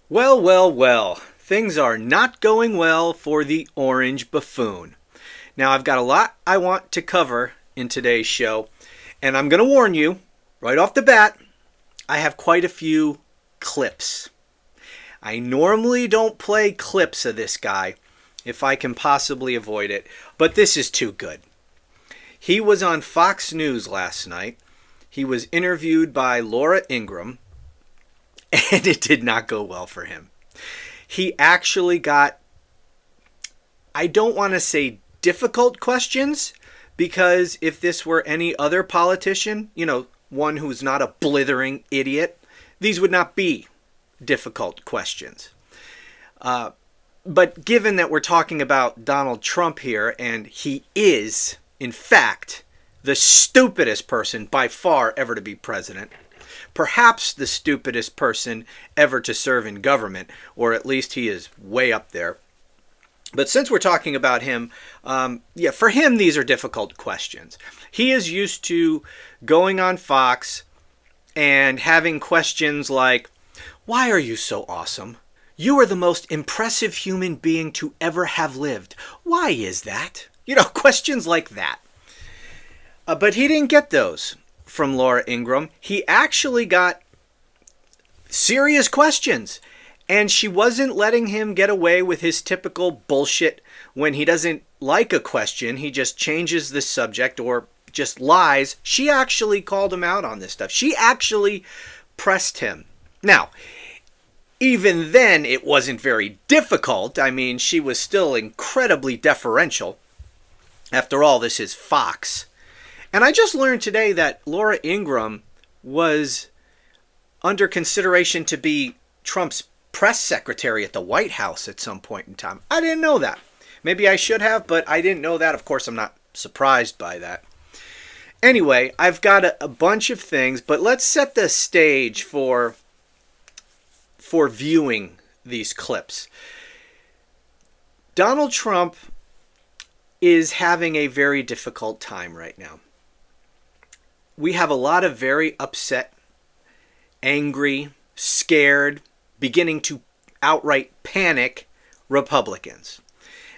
Well, well, well. Things are not going well for the orange buffoon. Now, I've got a lot I want to cover in today's show, and I'm going to warn you right off the bat, I have quite a few clips. I normally don't play clips of this guy if I can possibly avoid it, but this is too good. He was on Fox News last night. He was interviewed by Laura Ingraham, and it did not go well for him. He actually got, I don't want to say difficult questions, because if this were any other politician, one who's not a blithering idiot, these would not be difficult questions. But given that we're talking about Donald Trump here, and he is, in fact, the stupidest person by far ever to be president, perhaps the stupidest person ever to serve in government, or at least he is way up there. But since we're talking about him, for him these are difficult questions. He is used to going on Fox and having questions like, "Why are you so awesome? You are the most impressive human being to ever have lived. Why is that?" Questions like that. But he didn't get those from Laura Ingraham. He actually got serious questions. And she wasn't letting him get away with his typical bullshit. When he doesn't like a question, he just changes the subject or just lies. She actually called him out on this stuff. She actually pressed him. Now, even then, it wasn't very difficult. I mean, she was still incredibly deferential. After all, this is Fox. And I just learned today that Laura Ingraham was under consideration to be Trump's press secretary at the White House at some point in time. I didn't know that. Maybe I should have, but I didn't know that. Of course, I'm not surprised by that. Anyway, I've got a bunch of things, but let's set the stage for viewing these clips. Donald Trump is having a very difficult time right now. We have a lot of very upset, angry, scared, beginning to outright panic Republicans.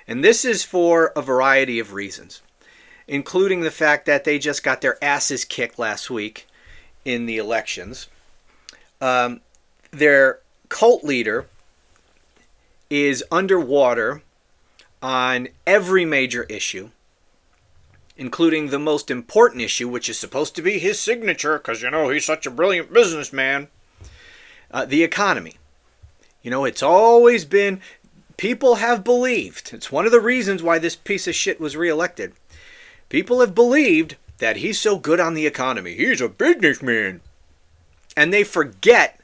And this is for a variety of reasons, including the fact that they just got their asses kicked last week in the elections. Their cult leader is underwater on every major issue, including the most important issue, which is supposed to be his signature, because, he's such a brilliant businessman, the economy. It's always been, people have believed, it's one of the reasons why this piece of shit was reelected. People have believed that he's so good on the economy. He's a businessman. And they forget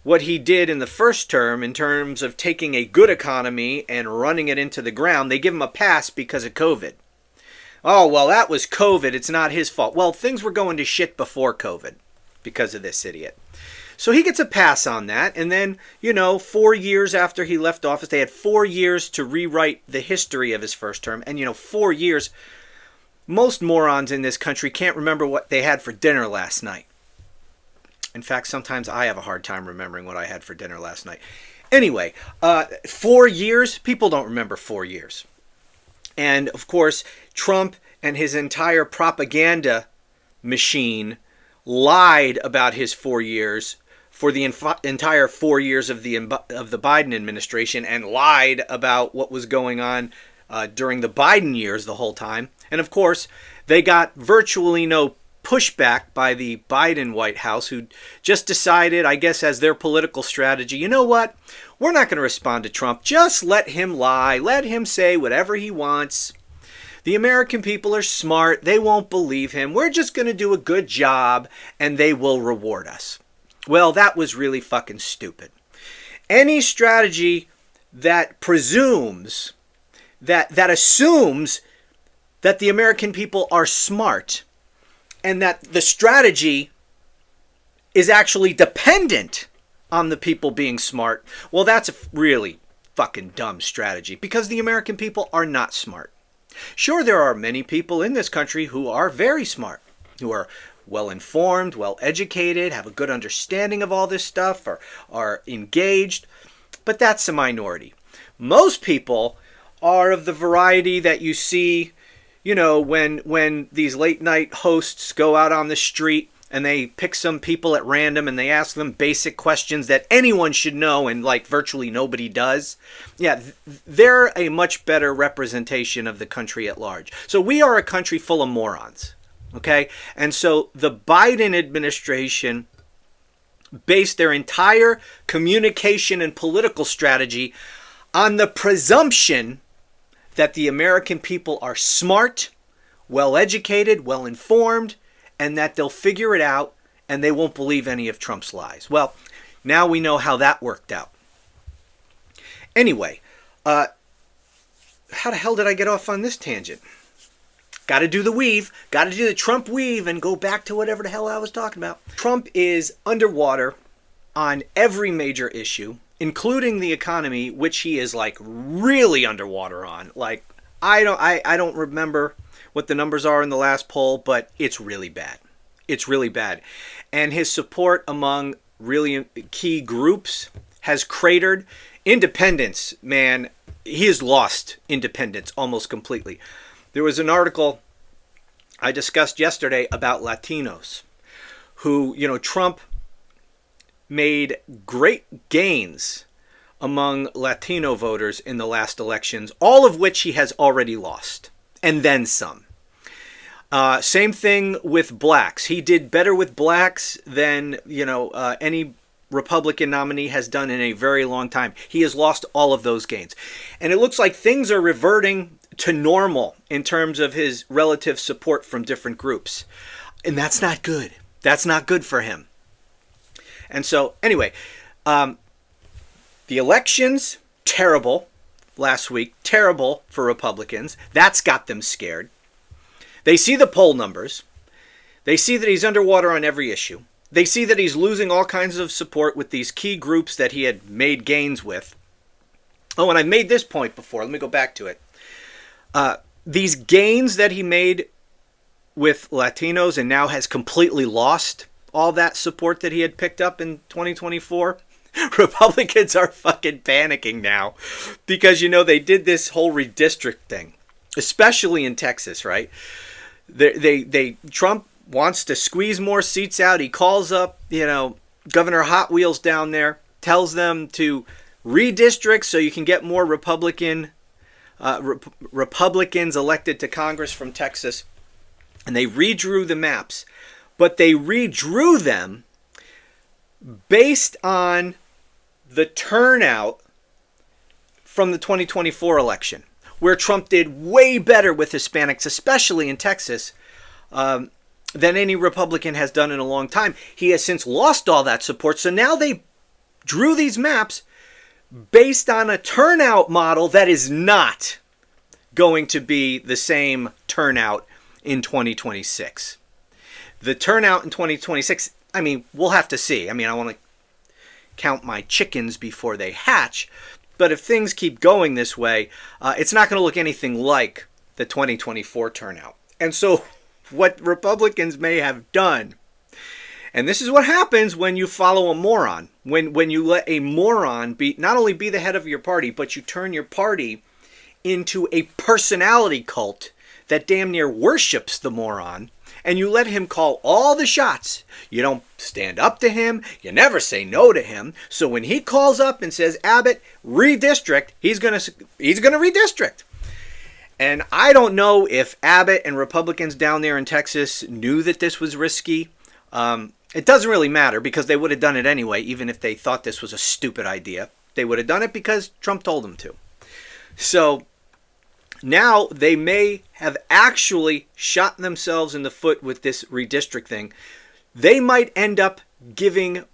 what he did in the first term in terms of taking a good economy and running it into the ground. They give him a pass because of COVID. Oh, well, that was COVID. It's not his fault. Well, things were going to shit before COVID because of this idiot. So he gets a pass on that. And then, 4 years after he left office, they had 4 years to rewrite the history of his first term. And, 4 years, most morons in this country can't remember what they had for dinner last night. In fact, sometimes I have a hard time remembering what I had for dinner last night. Anyway, 4 years, people don't remember 4 years. And, of course, Trump and his entire propaganda machine lied about his 4 years for the entire 4 years of the Biden administration, and lied about what was going on during the Biden years the whole time. And of course, they got virtually no pushback by the Biden White House, who just decided, I guess, as their political strategy, you know what? We're not going to respond to Trump. Just let him lie. Let him say whatever he wants. The American people are smart. They won't believe him. We're just going to do a good job, and they will reward us. Well, that was really fucking stupid. Any strategy that presumes, that assumes that the American people are smart, and that the strategy is actually dependent on the people being smart, well, that's a really fucking dumb strategy, because the American people are not smart. Sure, there are many people in this country who are very smart, who are well informed, well educated, have a good understanding of all this stuff, are engaged, but that's a minority. Most people are of the variety that you see, when these late night hosts go out on the street and they pick some people at random and they ask them basic questions that anyone should know and like virtually nobody does. Yeah, they're a much better representation of the country at large. So we are a country full of morons, okay? And so the Biden administration based their entire communication and political strategy on the presumption that the American people are smart, well-educated, well-informed, and that they'll figure it out and they won't believe any of Trump's lies. Well, now we know how that worked out. Anyway, how the hell did I get off on this tangent? Got to do the weave. Got to do the Trump weave and go back to whatever the hell I was talking about. Trump is underwater on every major issue, including the economy, which he is like really underwater on. Like I don't remember what the numbers are in the last poll, but it's really bad. It's really bad. And his support among really key groups has cratered. Independence, man, he has lost independence almost completely. There was an article I discussed yesterday about Latinos who, Trump made great gains among Latino voters in the last elections, all of which he has already lost, and then some. Same thing with blacks. He did better with blacks than, any Republican nominee has done in a very long time. He has lost all of those gains. And it looks like things are reverting to normal in terms of his relative support from different groups. And that's not good. That's not good for him. And so, anyway, the elections, terrible last week. Terrible for Republicans. That's got them scared. They see the poll numbers. They see that he's underwater on every issue. They see that he's losing all kinds of support with these key groups that he had made gains with. Oh, and I made this point before. Let me go back to it. These gains that he made with Latinos and now has completely lost all that support that he had picked up in 2024. Republicans are fucking panicking now because, they did this whole redistricting, especially in Texas, right? Trump wants to squeeze more seats out. He calls up, Governor Hot Wheels down there, tells them to redistrict so you can get more Republicans elected to Congress from Texas. And they redrew the maps, but they redrew them based on the turnout from the 2024 election, where Trump did way better with Hispanics, especially in Texas, than any Republican has done in a long time. He has since lost all that support. So now they drew these maps based on a turnout model that is not going to be the same turnout in 2026. The turnout in 2026, we'll have to see. I want to count my chickens before they hatch. But if things keep going this way, it's not going to look anything like the 2024 turnout. And so what Republicans may have done, and this is what happens when you follow a moron, when you let a moron not only be the head of your party, but you turn your party into a personality cult that damn near worships the moron, and you let him call all the shots. You don't stand up to him. You never say no to him. So when he calls up and says, Abbott, redistrict, he's gonna redistrict. And I don't know if Abbott and Republicans down there in Texas knew that this was risky. It doesn't really matter because they would have done it anyway, even if they thought this was a stupid idea. They would have done it because Trump told them to. So now they may have actually shot themselves in the foot with this redistrict thing. They might end up giving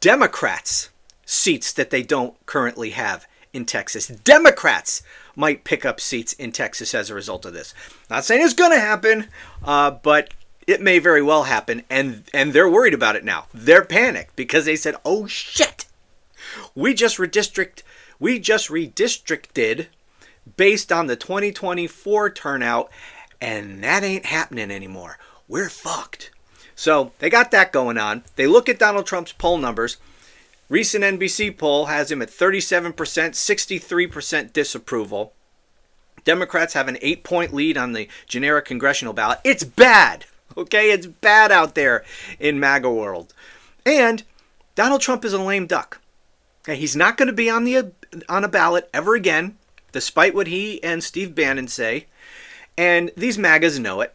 Democrats seats that they don't currently have in Texas. Democrats might pick up seats in Texas as a result of this. Not saying it's going to happen, but it may very well happen. And they're worried about it now. They're panicked because they said, oh shit, we just redistricted based on the 2024 turnout, and that ain't happening anymore. We're fucked. So they got that going on. They look at Donald Trump's poll numbers. Recent NBC poll has him at 37%, 63% disapproval. Democrats have an 8-point lead on the generic congressional ballot. It's bad. Okay, it's bad out there in MAGA world. And Donald Trump is a lame duck. Okay, he's not going to be on a ballot ever again, despite what he and Steve Bannon say. And these MAGAs know it.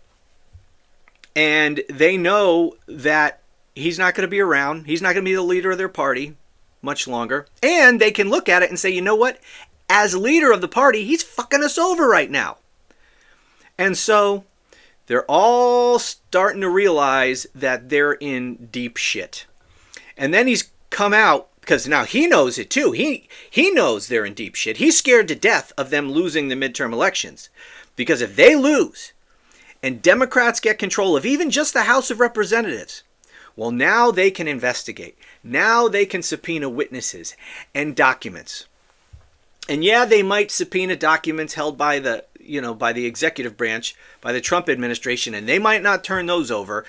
And they know that he's not going to be around. He's not going to be the leader of their party much longer. And they can look at it and say, you know what? As leader of the party, he's fucking us over right now. And so they're all starting to realize that they're in deep shit. And then he's come out, because now he knows it too. He knows they're in deep shit. He's scared to death of them losing the midterm elections. Because if they lose and Democrats get control of even just the House of Representatives, well, now they can investigate. Now they can subpoena witnesses and documents. And yeah, they might subpoena documents held by the executive branch, by the Trump administration, and they might not turn those over.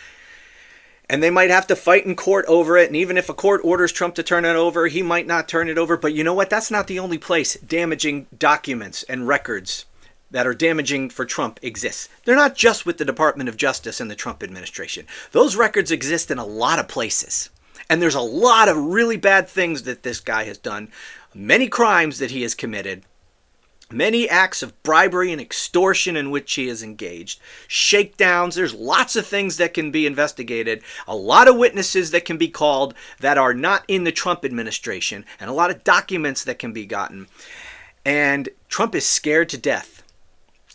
And they might have to fight in court over it. And even if a court orders Trump to turn it over, he might not turn it over. But you know what? That's not the only place damaging documents and records that are damaging for Trump exists. They're not just with the Department of Justice and the Trump administration. Those records exist in a lot of places. And there's a lot of really bad things that this guy has done. Many crimes that he has committed. Many acts of bribery and extortion in which he is engaged. Shakedowns. There's lots of things that can be investigated. A lot of witnesses that can be called that are not in the Trump administration. And a lot of documents that can be gotten. And Trump is scared to death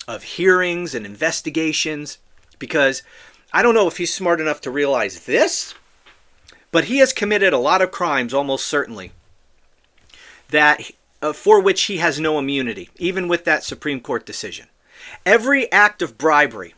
of hearings and investigations, because I don't know if he's smart enough to realize this, but he has committed a lot of crimes, almost certainly, that for which he has no immunity, even with that Supreme Court decision. Every act of bribery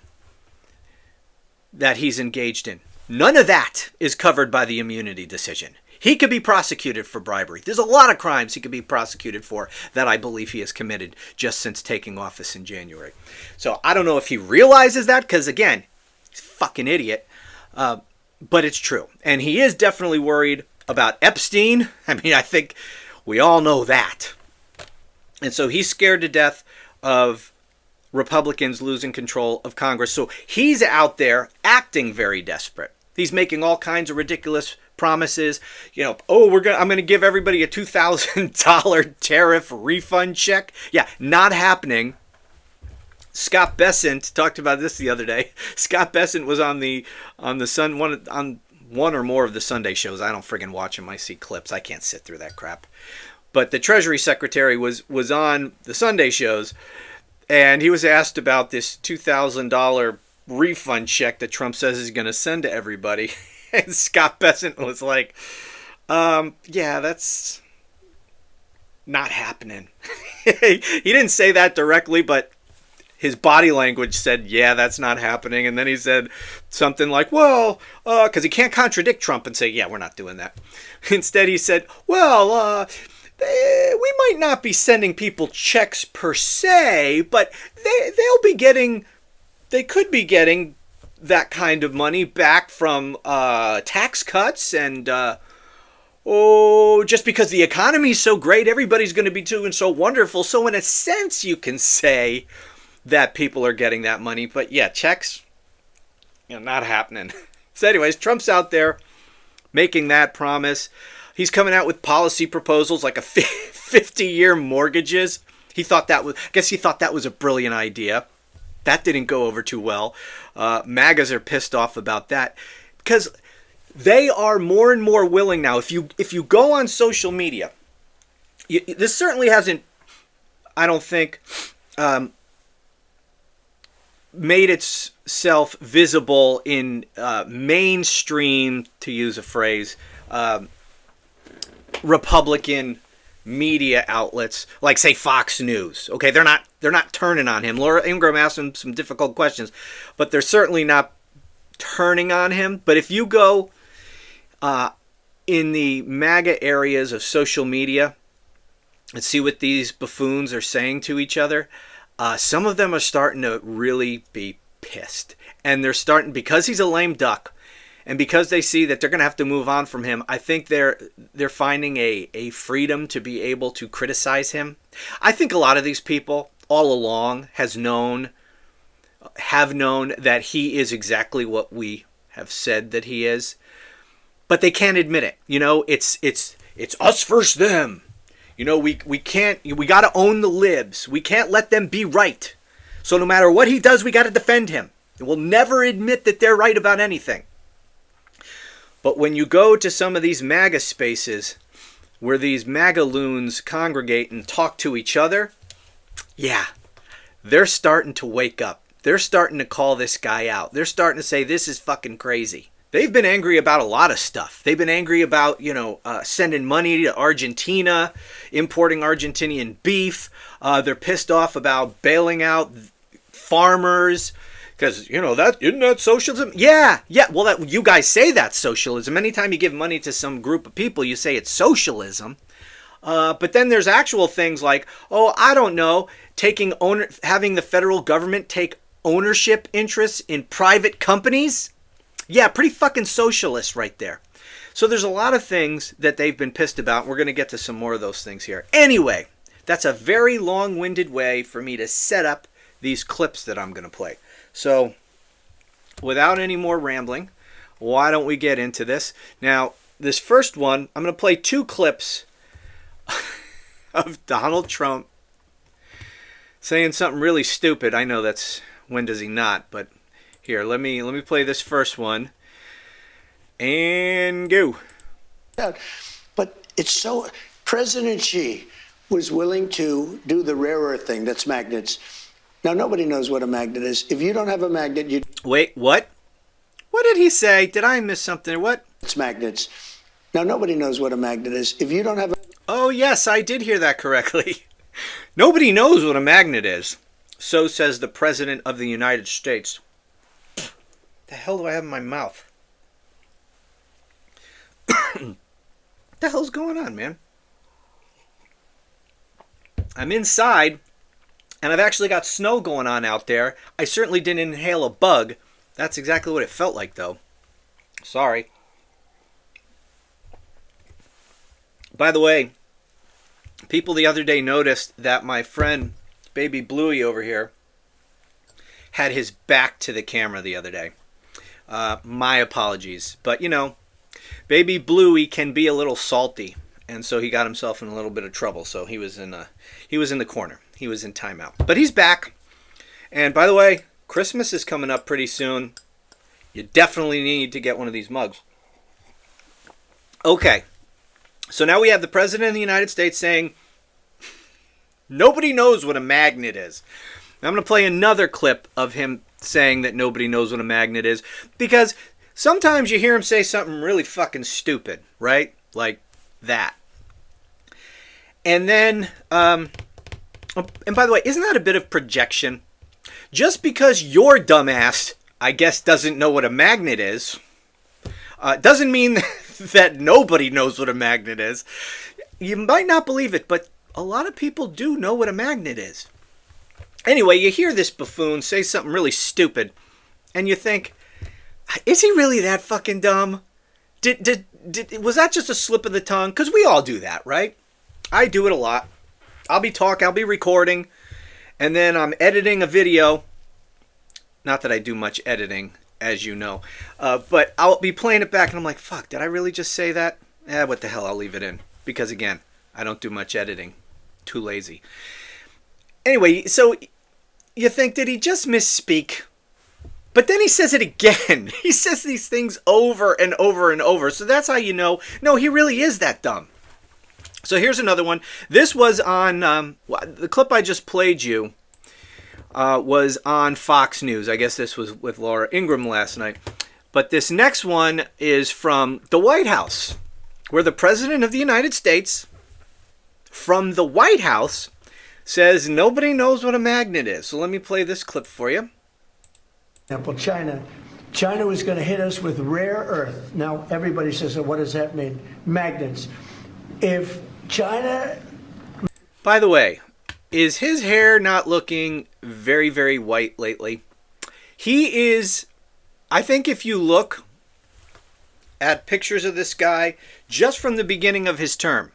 that he's engaged in, none of that is covered by the immunity decision. He could be prosecuted for bribery. There's a lot of crimes he could be prosecuted for that I believe he has committed just since taking office in January. So I don't know if he realizes that, because again, he's a fucking idiot. But it's true. And he is definitely worried about Epstein. I mean, I think we all know that. And so he's scared to death of Republicans losing control of Congress. So he's out there acting very desperate. He's making all kinds of ridiculous promises. I'm going to give everybody a $2,000 tariff refund check. Yeah, not happening. Scott Bessent talked about this the other day. Scott Bessent was on one or more of the Sunday shows. I don't friggin' watch them. I see clips. I can't sit through that crap. But the Treasury Secretary was on the Sunday shows, and he was asked about this $2,000 refund check that Trump says he's going to send to everybody. And Scott Bessent was like, yeah, that's not happening. He didn't say that directly, but his body language said, yeah, that's not happening. And then he said something like, well, because he can't contradict Trump and say, yeah, we're not doing that. Instead, he said, well, we might not be sending people checks per se, but they could be getting that kind of money back from tax cuts and just because the economy is so great, everybody's going to be doing so wonderful. So in a sense, you can say that people are getting that money. But yeah, checks, not happening. So anyways, Trump's out there making that promise. He's coming out with policy proposals like a 50-year mortgages. I guess he thought that was a brilliant idea. That didn't go over too well. MAGAs are pissed off about that because they are more and more willing now. If you go on social media, this certainly hasn't, I don't think, made itself visible in mainstream, to use a phrase, Republican media outlets like, say, Fox News. Okay, they're not turning on him. Laura Ingraham asked him some difficult questions, but they're certainly not turning on him. But if you go in the MAGA areas of social media and see what these buffoons are saying to each other, some of them are starting to really be pissed. And they're starting, because he's a lame duck And because they see that they're going to have to move on from him, I think they're finding a freedom to be able to criticize him. I think a lot of these people all along have known that he is exactly what we have said that he is, but they can't admit it. You know, it's us versus them. You know, we got to own the libs. We can't let them be right. So no matter what he does, we got to defend him. And we'll never admit that they're right about anything. But when you go to some of these MAGA spaces where these MAGA loons congregate and talk to each other, yeah, they're starting to wake up. They're starting to call this guy out. They're starting to say this is fucking crazy. They've been angry about a lot of stuff. They've been angry about, sending money to Argentina, importing Argentinian beef. They're pissed off about bailing out farmers. Because, isn't that socialism? Yeah. Well, you guys say that's socialism. Anytime you give money to some group of people, you say it's socialism. But then there's actual things like, having the federal government take ownership interests in private companies. Yeah, pretty fucking socialist right there. So there's a lot of things that they've been pissed about. We're going to get to some more of those things here. Anyway, that's a very long-winded way for me to set up these clips that I'm going to play. So, without any more rambling, why don't we get into this? Now, this first one, I'm going to play 2 clips of Donald Trump saying something really stupid. I know that's when does he not, but here, let me play this first one and go. But it's so President Xi was willing to do the rare earth thing, that's magnets. Now, nobody knows what a magnet is. If you don't have a magnet, you... Wait, what? What did he say? Did I miss something? What? It's magnets. Now, nobody knows what a magnet is. If you don't have a... Oh, yes, I did hear that correctly. Nobody knows what a magnet is. So says the President of the United States. The hell do I have in my mouth? What the hell's going on, man? I'm inside... and I've actually got snow going on out there. I certainly didn't inhale a bug. That's exactly what it felt like, though. Sorry. By the way, people the other day noticed that my friend, Baby Bluey over here, had his back to the camera the other day. My apologies. But, Baby Bluey can be a little salty. And so he got himself in a little bit of trouble. So he was in the corner. He was in timeout. But he's back. And by the way, Christmas is coming up pretty soon. You definitely need to get one of these mugs. Okay. So now we have the President of the United States saying, nobody knows what a magnet is. Now I'm going to play another clip of him saying that nobody knows what a magnet is. Because sometimes you hear him say something really fucking stupid, right? Like that. And then... and by the way, isn't that a bit of projection? Just because your dumbass, I guess, doesn't know what a magnet is, doesn't mean that nobody knows what a magnet is. You might not believe it, but a lot of people do know what a magnet is. Anyway, you hear this buffoon say something really stupid, and you think, is he really that fucking dumb? Was that just a slip of the tongue? Because we all do that, right? I do it a lot. I'll be recording, and then I'm editing a video. Not that I do much editing, as you know. But I'll be playing it back, and I'm like, fuck, did I really just say that? What the hell, I'll leave it in. Because, again, I don't do much editing. Too lazy. Anyway, so you think, did he just misspeak? But then he says it again. He says these things over and over and over. So that's how you know, no, he really is that dumb. So here's another one. This was on, the clip I just played you was on Fox News. I guess this was with Laura Ingraham last night. But this next one is from the White House, where the President of the United States, from the White House, says nobody knows what a magnet is. So let me play this clip for you. Example, China was going to hit us with rare earth. Now everybody says, what does that mean? Magnets. If China... By the way, is his hair not looking very, very white lately? He is, I think if you look at pictures of this guy just from the beginning of his term.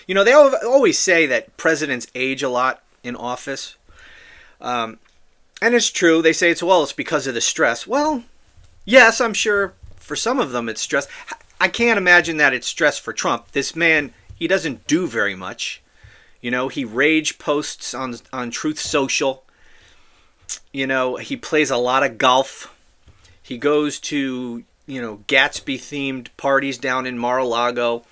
You know, they always say that presidents age a lot in office. And it's true. They say it's because of the stress. Well, yes, I'm sure for some of them it's stress. I can't imagine that it's stress for Trump. This man, he doesn't do very much. You know, he rage posts on Truth Social. You know, he plays a lot of golf. He goes to, Gatsby-themed parties down in Mar-a-Lago.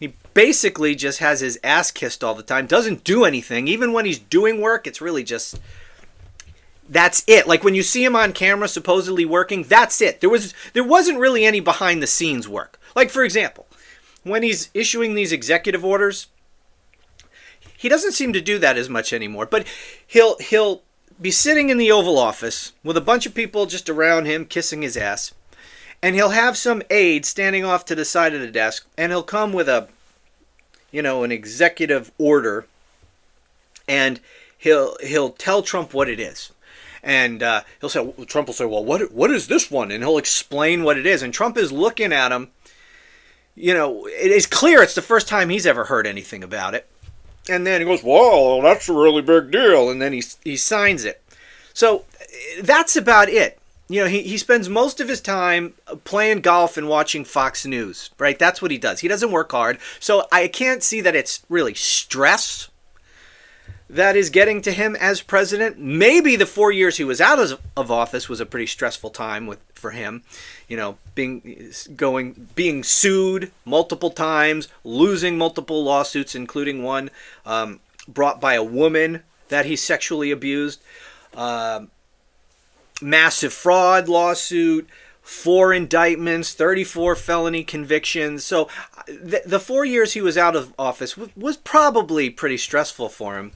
He basically just has his ass kissed all the time. Doesn't do anything. Even when he's doing work, it's really just... That's it. Like when you see him on camera supposedly working, that's it. There wasn't really any behind the scenes work. Like, for example, when he's issuing these executive orders, he doesn't seem to do that as much anymore. But he'll be sitting in the Oval Office with a bunch of people just around him kissing his ass. And he'll have some aide standing off to the side of the desk, and he'll come with an executive order, and he'll tell Trump what it is. And Trump will say, well, what is this one? And he'll explain what it is. And Trump is looking at him. It is clear it's the first time he's ever heard anything about it. And then he goes, well, that's a really big deal. And then he signs it. So that's about it. He spends most of his time playing golf and watching Fox News, right? That's what he does. He doesn't work hard. So I can't see that it's really stress that is getting to him as president. Maybe the 4 years he was out of office was a pretty stressful time for him. Being sued multiple times, losing multiple lawsuits, including one brought by a woman that he sexually abused. Massive fraud lawsuit, 4 indictments, 34 felony convictions. So the 4 years he was out of office was probably pretty stressful for him,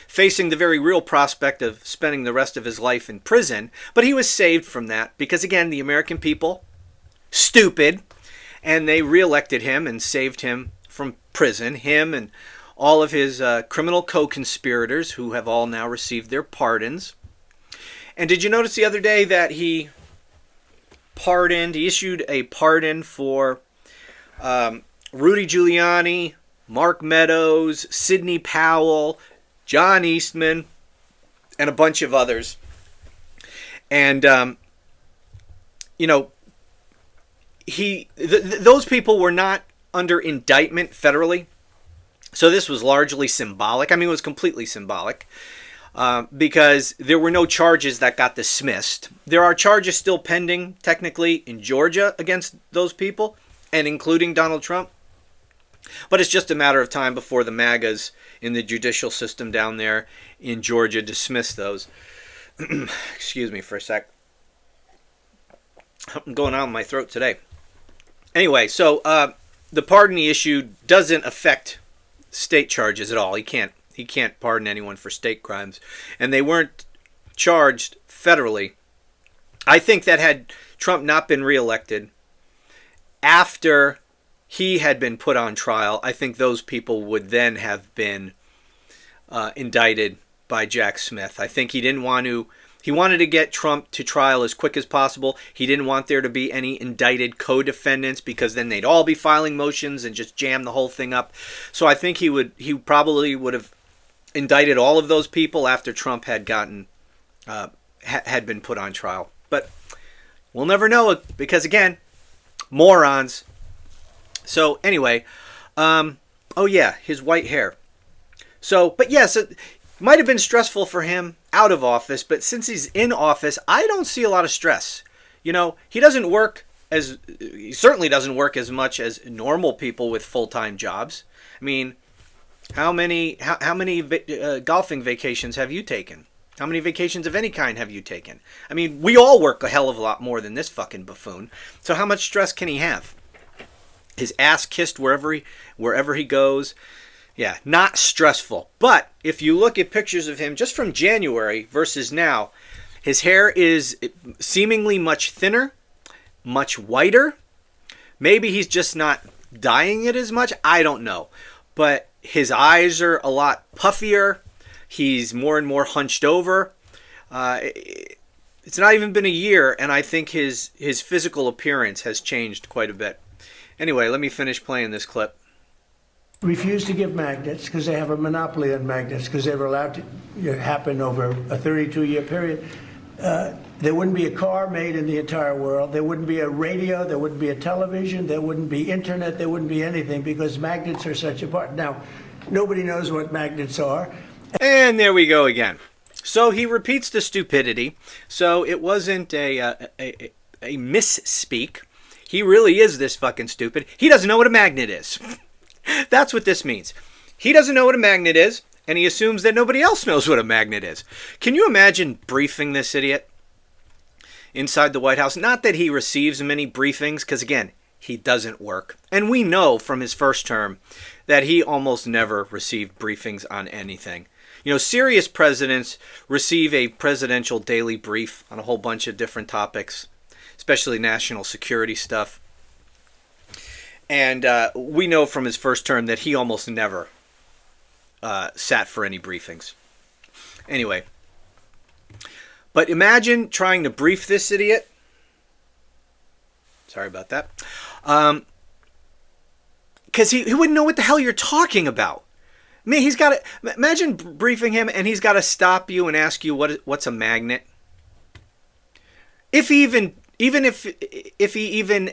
facing the very real prospect of spending the rest of his life in prison. But he was saved from that because, again, the American people, stupid, and they reelected him and saved him from prison, him and all of his criminal co-conspirators who have all now received their pardons. And did you notice the other day that he issued a pardon for Rudy Giuliani, Mark Meadows, Sidney Powell, John Eastman, and a bunch of others. And, those people were not under indictment federally. So this was largely symbolic. I mean, it was completely symbolic. Because there were no charges that got dismissed. There are charges still pending, technically, in Georgia against those people, and including Donald Trump. But it's just a matter of time before the magas in the judicial system down there in Georgia dismiss those. Excuse me for a sec. I'm going out in my throat today. Anyway, so the pardon he issued doesn't affect state charges at all. He can't pardon anyone for state crimes. And they weren't charged federally. I think that had Trump not been reelected, after he had been put on trial, I think those people would then have been indicted by Jack Smith. I think he wanted to get Trump to trial as quick as possible. He didn't want there to be any indicted co-defendants because then they'd all be filing motions and just jam the whole thing up. So I think he probably would have indicted all of those people after Trump had had been put on trial. But we'll never know because, again, morons. So anyway, his white hair. So, but yes, it might have been stressful for him out of office, but since he's in office, I don't see a lot of stress. He certainly doesn't work as much as normal people with full-time jobs. I mean, how many golfing vacations have you taken? How many vacations of any kind have you taken? I mean, we all work a hell of a lot more than this fucking buffoon. So how much stress can he have? His ass kissed wherever he goes. Yeah, not stressful. But if you look at pictures of him just from January versus now, his hair is seemingly much thinner, much whiter. Maybe he's just not dyeing it as much. I don't know. But his eyes are a lot puffier. He's more and more hunched over. It's not even been a year, and I think his physical appearance has changed quite a bit. Anyway, let me finish playing this clip. Refuse to give magnets because they have a monopoly on magnets because they were allowed to happen over a 32-year period. There wouldn't be a car made in the entire world. There wouldn't be a radio. There wouldn't be a television. There wouldn't be internet. There wouldn't be anything because magnets are such a part. Now, nobody knows what magnets are. And there we go again. So he repeats the stupidity. So it wasn't a misspeak. He really is this fucking stupid. He doesn't know what a magnet is. That's what this means. He doesn't know what a magnet is, and he assumes that nobody else knows what a magnet is. Can you imagine briefing this idiot inside the White House? Not that he receives many briefings, because again, he doesn't work. And we know from his first term that he almost never received briefings on anything. You know, serious presidents receive a presidential daily brief on a whole bunch of different topics, especially national security stuff. And we know from his first term that he almost never sat for any briefings. Anyway, but imagine trying to brief this idiot. Sorry about that. Because he wouldn't know what the hell you're talking about. I mean, he's got to imagine briefing him, and he's got to stop you and ask you what's a magnet. If he even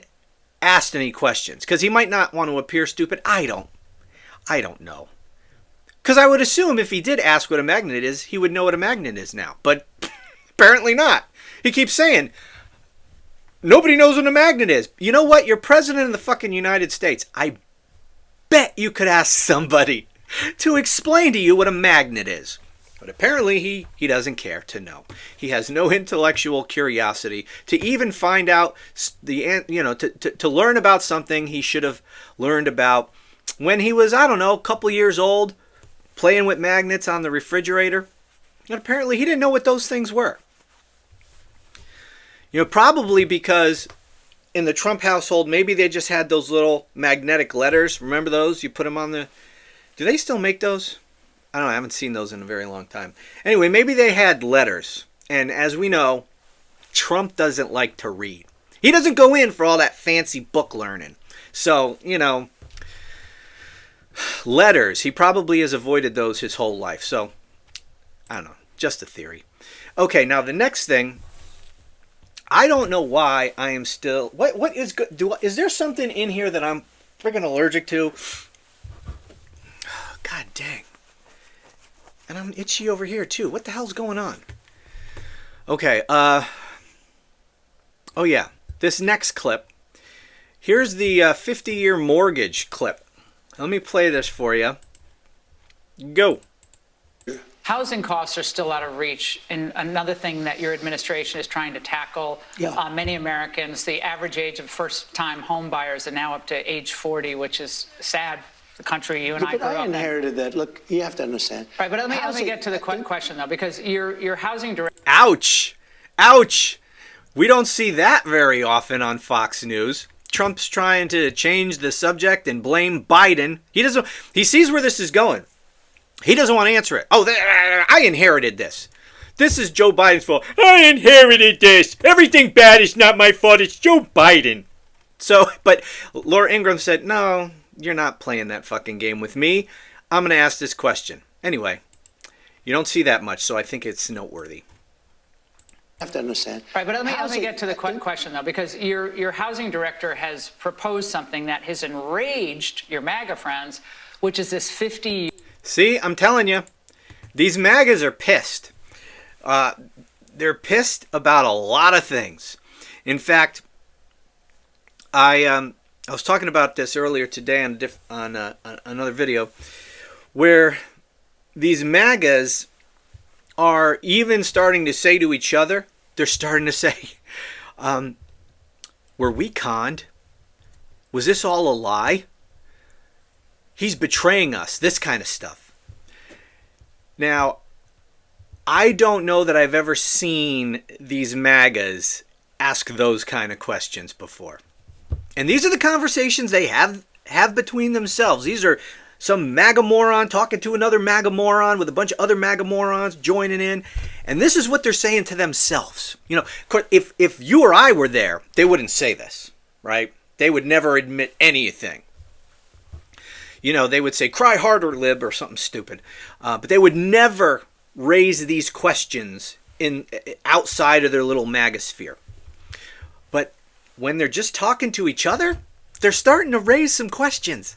asked any questions, because he might not want to appear stupid. I don't know. Because I would assume if he did ask what a magnet is, he would know what a magnet is now. But apparently not. He keeps saying, nobody knows what a magnet is. You know what? You're president of the fucking United States. I bet you could ask somebody to explain to you what a magnet is. But apparently he doesn't care to know. He has no intellectual curiosity to even find out to learn about something he should have learned about when he was, I don't know, a couple years old, playing with magnets on the refrigerator. And apparently he didn't know what those things were. You know, probably because in the Trump household, maybe they just had those little magnetic letters. Remember those? You put them on the... Do they still make those? I don't know, I haven't seen those in a very long time. Anyway, maybe they had letters. And as we know, Trump doesn't like to read. He doesn't go in for all that fancy book learning. So, you know, letters. He probably has avoided those his whole life. So, I don't know, just a theory. Okay, now the next thing. I don't know why I am still... What is good? Is there something in here that I'm freaking allergic to? God dang. And I'm itchy over here, too. What the hell's going on? Okay, oh yeah. This next clip. Here's the 50-year mortgage clip. Let me play this for you. Go. Housing costs are still out of reach, and another thing that your administration is trying to tackle. Many Americans, the average age of first-time home buyers are now up to age 40, which is sad. The country you and I grew up in. I inherited that. Look, you have to understand. Right, but let me get to the question, though, because your housing director... Ouch! Ouch! We don't see that very often on Fox News. Trump's trying to change the subject and blame Biden. He sees where this is going. He doesn't want to answer it. Oh, I inherited this. This is Joe Biden's fault. I inherited this. Everything bad is not my fault. It's Joe Biden. So, but Laura Ingraham said, no, you're not playing that fucking game with me. I'm going to ask this question. Anyway, you don't see that much, so I think it's noteworthy. I have to understand. Right, but let me get to the question, though, because your housing director has proposed something that has enraged your MAGA friends, which is this 50... See, I'm telling you, these MAGAs are pissed. They're pissed about a lot of things. In fact, I was talking about this earlier today on another video, where these MAGAs are even starting to say to each other, they're starting to say, were we conned? Was this all a lie? He's betraying us, this kind of stuff. Now, I don't know that I've ever seen these MAGAs ask those kind of questions before. And these are the conversations they have between themselves. These are some MAGA moron talking to another MAGA moron with a bunch of other MAGA morons joining in. And this is what they're saying to themselves. You know, if you or I were there, they wouldn't say this, right? They would never admit anything. You know, they would say, cry harder, lib, or something stupid. But they would never raise these questions outside of their little MAGA sphere. But when they're just talking to each other, they're starting to raise some questions.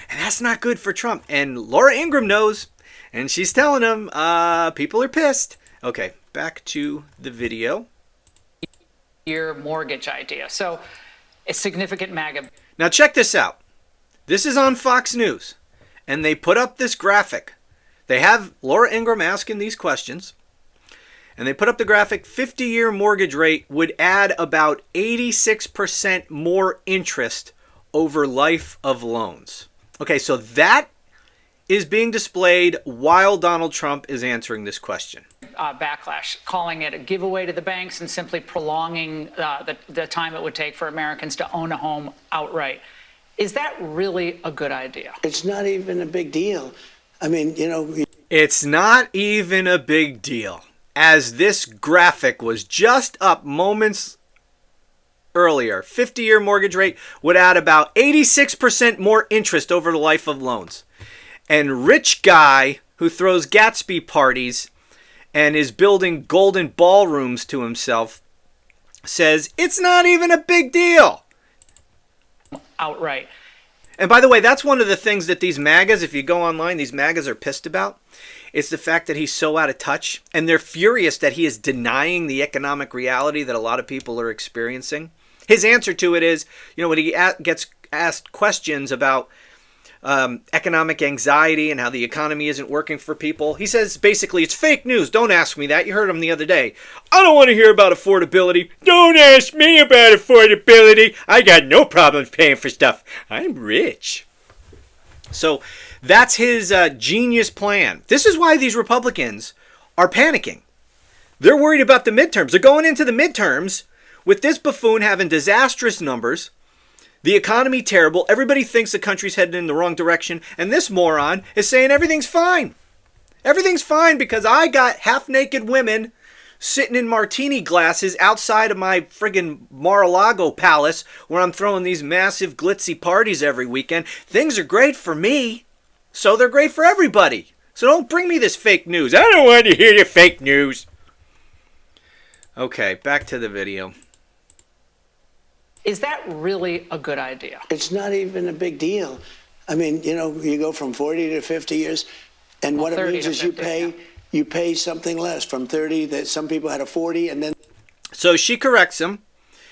And that's not good for Trump. And Laura Ingraham knows, and she's telling them, people are pissed. Okay, back to the video. Your mortgage idea. So a significant MAGA. Now check this out. This is on Fox News. And they put up this graphic. They have Laura Ingraham asking these questions. And they put up the graphic. 50-year mortgage rate would add about 86% more interest over life of loans. Okay, so that is being displayed while Donald Trump is answering this question. Backlash, calling it a giveaway to the banks and simply prolonging the time it would take for Americans to own a home outright. Is that really a good idea? It's not even a big deal. I mean, you know. It's not even a big deal. As this graphic was just up moments earlier, 50-year mortgage rate would add about 86% more interest over the life of loans. And rich guy who throws Gatsby parties and is building golden ballrooms to himself says it's not even a big deal. Outright. And by the way, that's one of the things that these MAGAs, if you go online, these MAGAs are pissed about. It's the fact that he's so out of touch. And they're furious that he is denying the economic reality that a lot of people are experiencing. His answer to it is, you know, when he gets asked questions about economic anxiety and how the economy isn't working for people, he says basically it's fake news. Don't ask me that. You heard him the other day. I don't want to hear about affordability. Don't ask me about affordability. I got no problems paying for stuff. I'm rich. So that's his genius plan. This is why these Republicans are panicking. They're worried about the midterms. They're going into the midterms with this buffoon having disastrous numbers, the economy terrible, everybody thinks the country's headed in the wrong direction, and this moron is saying everything's fine. Everything's fine because I got half-naked women sitting in martini glasses outside of my friggin' Mar-a-Lago palace where I'm throwing these massive glitzy parties every weekend. Things are great for me, so they're great for everybody. So don't bring me this fake news. I don't want to hear your fake news. Okay, back to the video. Is that really a good idea? It's not even a big deal. I mean, you know, you go from 40 to 50 years, and what it means is 50, you pay something less from 30. That some people had a 40, and then. So she corrects him.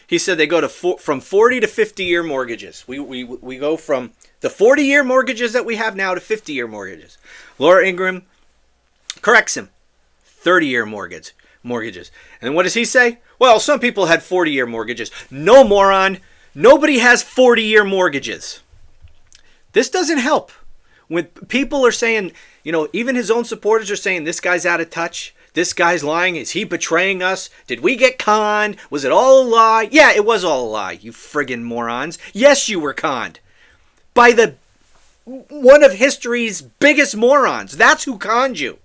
He said they go to from 40 to 50-year mortgages. We go from the 40-year mortgages that we have now to 50-year mortgages. Laura Ingraham corrects him. 30-year mortgages. And then what does he say? Well, some people had 40-year mortgages. No, moron. Nobody has 40-year mortgages. This doesn't help. When people are saying, you know, even his own supporters are saying this guy's out of touch. This guy's lying. Is he betraying us? Did we get conned? Was it all a lie? Yeah, it was all a lie, you friggin' morons. Yes, you were conned. By one of history's biggest morons. That's who conned you.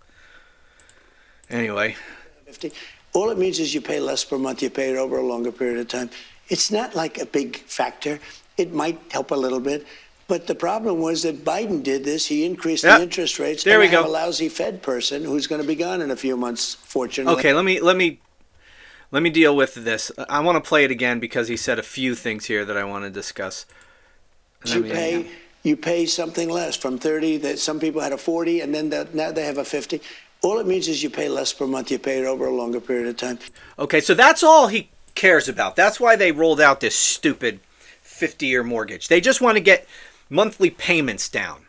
Anyway. All it means is you pay less per month. You pay it over a longer period of time. It's not like a big factor. It might help a little bit. But the problem was that Biden did this. He increased the interest rates. There we go. I have a lousy Fed person who's going to be gone in a few months, fortunately. Okay, let me deal with this. I want to play it again because he said a few things here that I want to discuss. You pay something less from 30. That some people had a 40, and then now they have a 50. All it means is you pay less per month. You pay it over a longer period of time. Okay, so that's all he cares about. That's why they rolled out this stupid 50-year mortgage. They just want to get monthly payments down,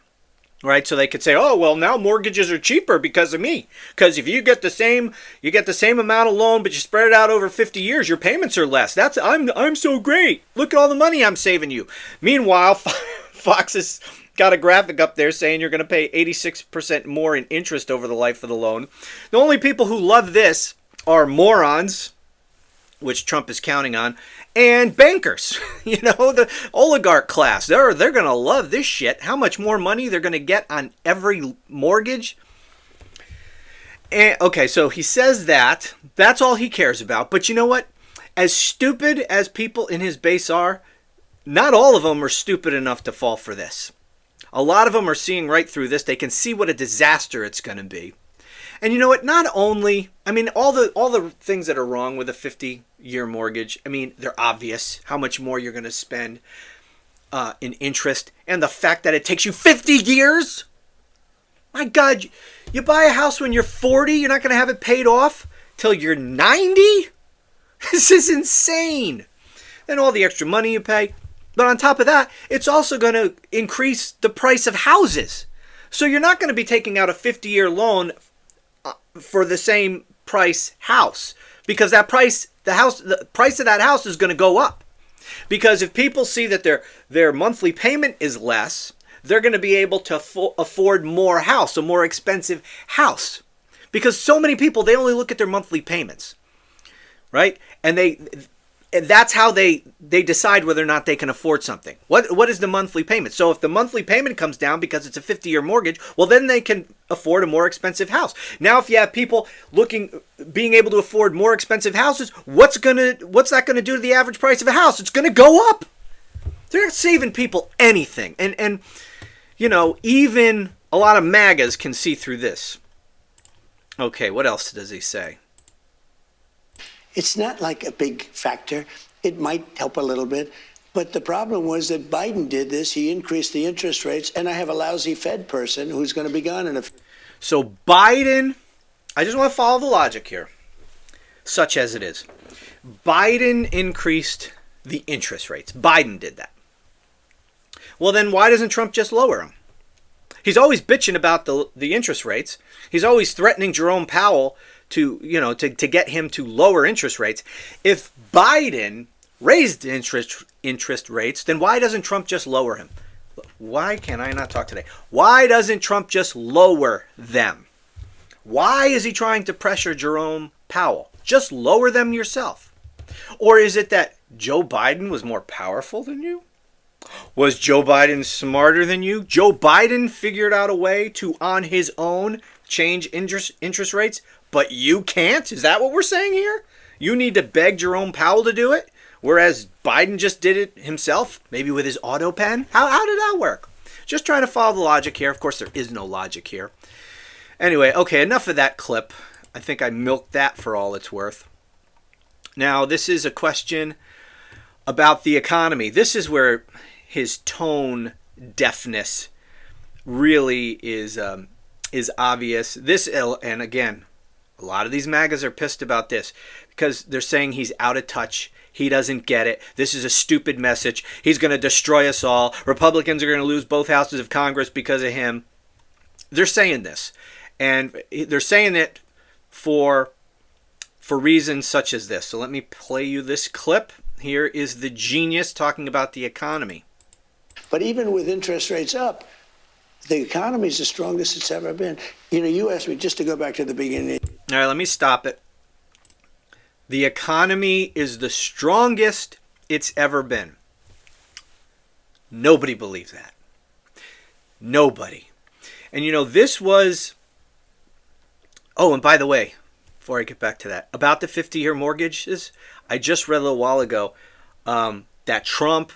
right? So they could say, oh, well, now mortgages are cheaper because of me. Because if you get the same amount of loan, but you spread it out over 50 years, your payments are less. I'm so great. Look at all the money I'm saving you. Meanwhile, Fox has got a graphic up there saying you're going to pay 86% more in interest over the life of the loan. The only people who love this are morons which Trump is counting on, and bankers, the oligarch class. They're going to love this shit. How much more money they're going to get on every mortgage. And, okay, so he says that. That's all he cares about. But you know what? As stupid as people in his base are, not all of them are stupid enough to fall for this. A lot of them are seeing right through this. They can see what a disaster it's going to be. And you know what? Not only, all the things that are wrong with a 50-year mortgage, they're obvious. How much more you're going to spend in interest. And the fact that it takes you 50 years. My God, you buy a house when you're 40, you're not going to have it paid off till you're 90? This is insane. Then all the extra money you pay. But on top of that, it's also going to increase the price of houses. So you're not going to be taking out a 50-year loan for the same price house, because the price of that house is going to go up. Because if people see that their monthly payment is less, they're going to be able to afford more house, a more expensive house. Because so many people, they only look at their monthly payments, right? And that's how they decide whether or not they can afford something. What is the monthly payment? So if the monthly payment comes down because it's a 50-year mortgage, well, then they can afford a more expensive house. Now, if you have people being able to afford more expensive houses, what's that gonna do to the average price of a house? It's gonna go up. They're not saving people anything, and even a lot of magas can see through this. Okay, what else does he say? It's not like a big factor. It might help a little bit. But the problem was that Biden did this. He increased the interest rates. And I have a lousy Fed person who's going to be gone in a few. So Biden, I just want to follow the logic here, such as it is. Biden increased the interest rates. Biden did that. Well, then why doesn't Trump just lower them? He's always bitching about the interest rates. He's always threatening Jerome Powell to get him to lower interest rates. If Biden raised interest rates, then why doesn't Trump just lower him? Why can I not talk today? Why doesn't Trump just lower them? Why is he trying to pressure Jerome Powell? Just lower them yourself. Or is it that Joe Biden was more powerful than you? Was Joe Biden smarter than you? Joe Biden figured out a way to, on his own, change interest rates, but you can't? Is that what we're saying here? You need to beg Jerome Powell to do it, whereas Biden just did it himself, maybe with his auto pen? How did that work? Just trying to follow the logic here. Of course, there is no logic here. Anyway, okay, enough of that clip. I think I milked that for all it's worth. Now, this is a question about the economy. This is where his tone deafness really is obvious. And again, a lot of these magas are pissed about this because they're saying he's out of touch. He doesn't get it. This is a stupid message. He's going to destroy us all. Republicans are going to lose both houses of Congress because of him. They're saying this. And they're saying it for reasons such as this. So let me play you this clip. Here is the genius talking about the economy. But even with interest rates up, the economy is the strongest it's ever been. You asked me just to go back to the beginning. All right, let me stop it. The economy is the strongest it's ever been. Nobody believes that. Nobody. And this was... Oh, and by the way, before I get back to that, about the 50-year mortgages, I just read a little while ago that Trump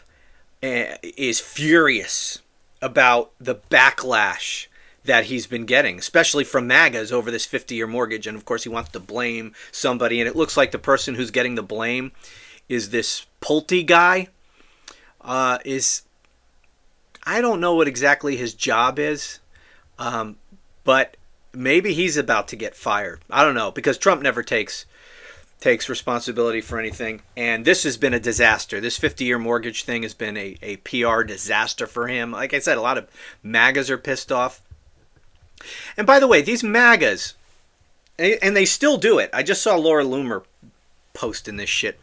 is furious about the backlash that he's been getting, especially from magas over this 50-year mortgage. And of course, he wants to blame somebody. And it looks like the person who's getting the blame is this Pulte guy. I don't know what exactly his job is, but maybe he's about to get fired. I don't know, because Trump never takes responsibility for anything. And this has been a disaster. This 50-year mortgage thing has been a PR disaster for him. Like I said, a lot of magas are pissed off. And by the way, these magas, and they still do it. I just saw Laura Loomer posting this shit.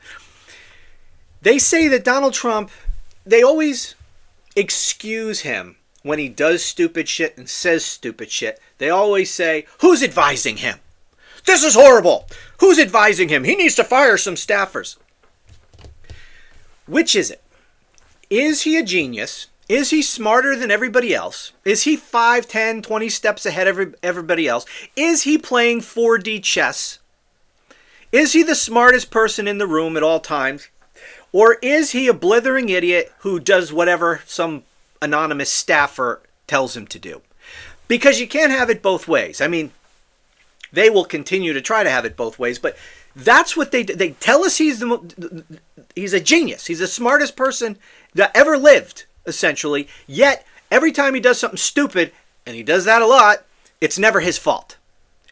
They say that Donald Trump, they always excuse him when he does stupid shit and says stupid shit. They always say, who's advising him? This is horrible. Who's advising him? He needs to fire some staffers. Which is it? Is he a genius? Is he smarter than everybody else? Is he 5, 10, 20 steps ahead of everybody else? Is he playing 4D chess? Is he the smartest person in the room at all times? Or is he a blithering idiot who does whatever some anonymous staffer tells him to do? Because you can't have it both ways. I mean, they will continue to try to have it both ways, but that's what they tell us. He's a genius. He's the smartest person that ever lived, essentially. Yet, every time he does something stupid, and he does that a lot, it's never his fault.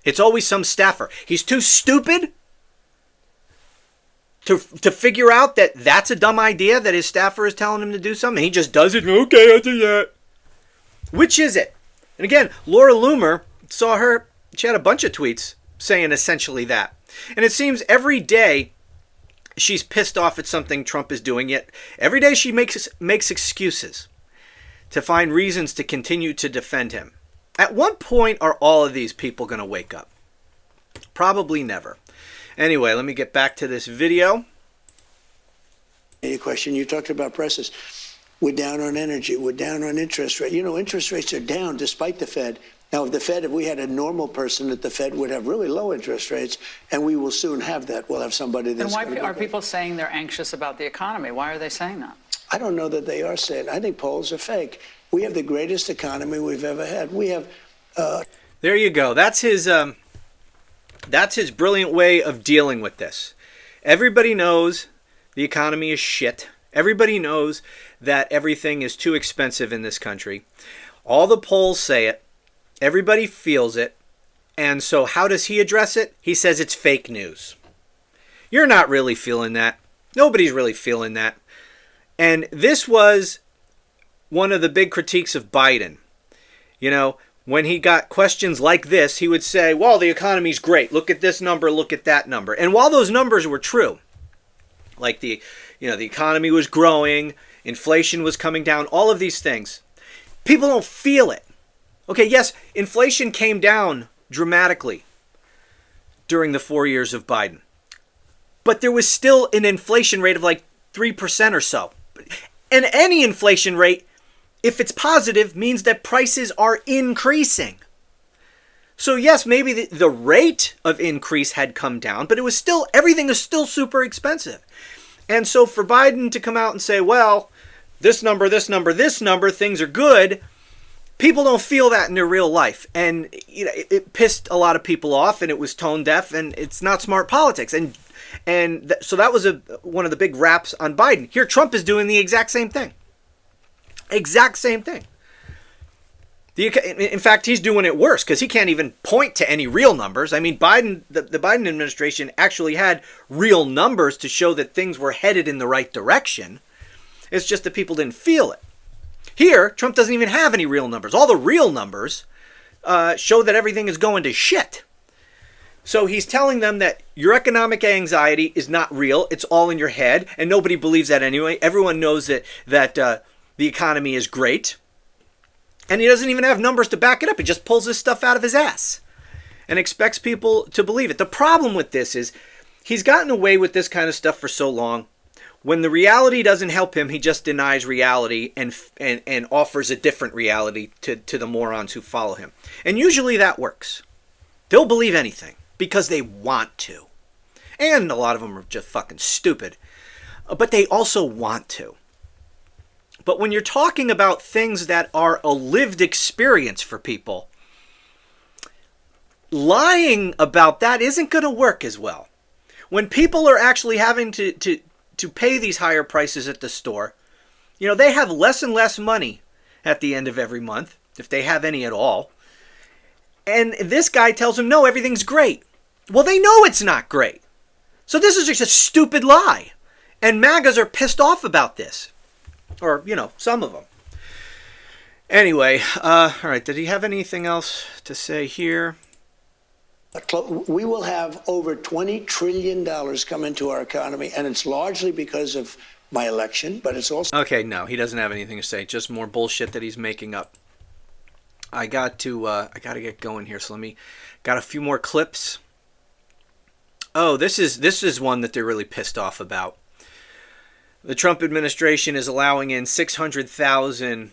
It's always some staffer. He's too stupid to figure out that that's a dumb idea, that his staffer is telling him to do something. He just does it. Okay, I'll do that. Which is it? And again, Laura Loomer, saw her, she had a bunch of tweets saying essentially that. And it seems every day she's pissed off at something Trump is doing, yet every day she makes excuses to find reasons to continue to defend him. At what point are all of these people going to wake up? Probably never. Anyway, let me get back to this video. Your question, you talked about prices. We're down on energy. We're down on interest rate. You know, interest rates are down despite the Fed. Now, if we had a normal person at the Fed would have really low interest rates, and we will soon have that. We'll have somebody that's... Then why are people saying they're anxious about the economy? Why are they saying that? I don't know that they are saying. I think polls are fake. We have the greatest economy we've ever had. We have... There you go. That's his brilliant way of dealing with this. Everybody knows the economy is shit. Everybody knows that everything is too expensive in this country. All the polls say it. Everybody feels it. And so how does he address it? He says it's fake news. You're not really feeling that. Nobody's really feeling that. And this was one of the big critiques of Biden. You know, when he got questions like this, he would say, well, the economy's great. Look at this number, look at that number. And while those numbers were true, like the economy was growing, inflation was coming down, all of these things, people don't feel it. Okay, yes, inflation came down dramatically during the 4 years of Biden. But there was still an inflation rate of like 3% or so. And any inflation rate, if it's positive, means that prices are increasing. So yes, maybe the rate of increase had come down, but it was still, everything is still super expensive. And so for Biden to come out and say, well, this number, things are good, people don't feel that in their real life. And it pissed a lot of people off, and it was tone deaf, and it's not smart politics. So that was one of the big raps on Biden. Here, Trump is doing the exact same thing. Exact same thing. In fact, he's doing it worse because he can't even point to any real numbers. I mean, the Biden administration actually had real numbers to show that things were headed in the right direction. It's just that people didn't feel it. Here, Trump doesn't even have any real numbers. All the real numbers show that everything is going to shit. So he's telling them that your economic anxiety is not real. It's all in your head, and nobody believes that anyway. Everyone knows that the economy is great. And he doesn't even have numbers to back it up. He just pulls this stuff out of his ass and expects people to believe it. The problem with this is he's gotten away with this kind of stuff for so long. When the reality doesn't help him, he just denies reality and offers a different reality to the morons who follow him. And usually that works. They'll believe anything because they want to. And a lot of them are just fucking stupid. But they also want to. But when you're talking about things that are a lived experience for people, lying about that isn't going to work as well. When people are actually having to pay these higher prices at the store, they have less and less money at the end of every month, if they have any at all. And this guy tells them, no, everything's great. Well, they know it's not great. So this is just a stupid lie. And magas are pissed off about this. Or, some of them. Anyway, all right, did he have anything else to say here? We will have over $20 trillion come into our economy, and it's largely because of my election, but it's also... Okay, no, he doesn't have anything to say. Just more bullshit that he's making up. I got to get going here, so got a few more clips. Oh, this is one that they're really pissed off about. The Trump administration is allowing in 600,000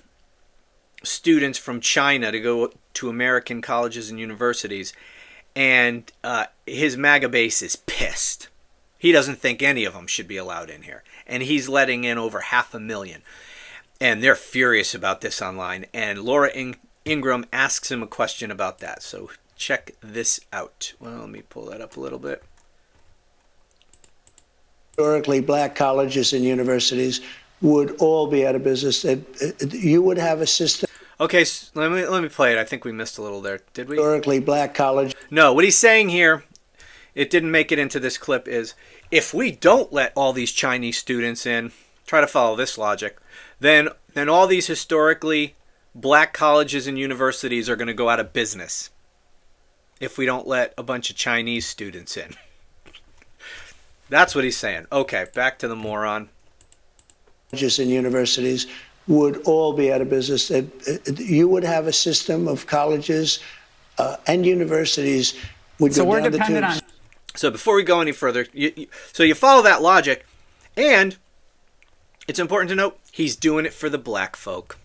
students from China to go to American colleges and universities, and his MAGA base is pissed. He doesn't think any of them should be allowed in here, and he's letting in over 500,000. And they're furious about this online, and Laura Ingraham asks him a question about that. So check this out. Well, let me pull that up a little bit. Historically, black colleges and universities would all be out of business. You would have a system. Okay, so let me play it. I think we missed a little there. Did we? Historically, black college. No, what he's saying here, it didn't make it into this clip, is if we don't let all these Chinese students in, try to follow this logic, then all these historically black colleges and universities are going to go out of business if we don't let a bunch of Chinese students in. That's what he's saying. Okay, back to the moron. Colleges and universities would all be out of business. You would have a system of colleges and universities would so go we're down dependent the on. tubes. So before we go any further, so you follow that logic, and it's important to note he's doing it for the black folk,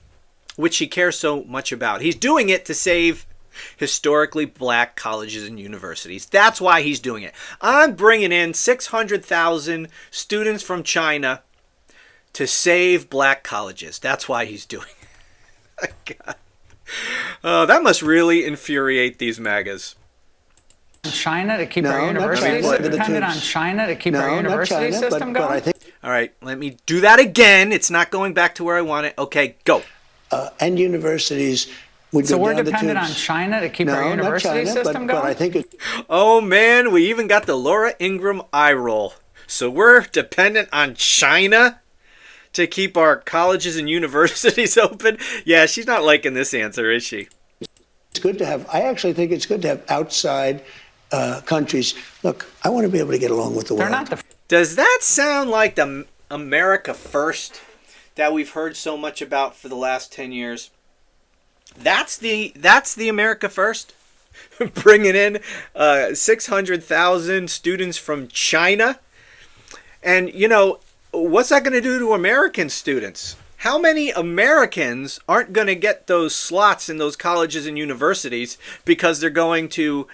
which he cares so much about. He's doing it to save historically black colleges and universities. That's why he's doing it. I'm bringing in 600,000 students from China to save black colleges. That's why he's doing it. God. That must really infuriate these MAGAs. China to keep No, our not university China. system dependent on China to keep our university not China, system but going? I think, All right, let me do that again. It's not going back to where I want it. Okay, go. and universities would So go we're down the dependent on tubes. China to keep No, our not university China, system but going? I think it. Oh man, we even got the Laura Ingraham eye roll. So we're dependent on China to keep our colleges and universities open? Yeah, she's not liking this answer, is she? It's good to have. I actually think it's good to have outside countries. Look, I want to be able to get along with the They're world. not the. Does that sound like the America First that we've heard so much about for the last 10 years? That's the America First? Bringing in 600,000 students from China? And, you know, what's that going to do to American students? How many Americans aren't going to get those slots in those colleges and universities because they're going to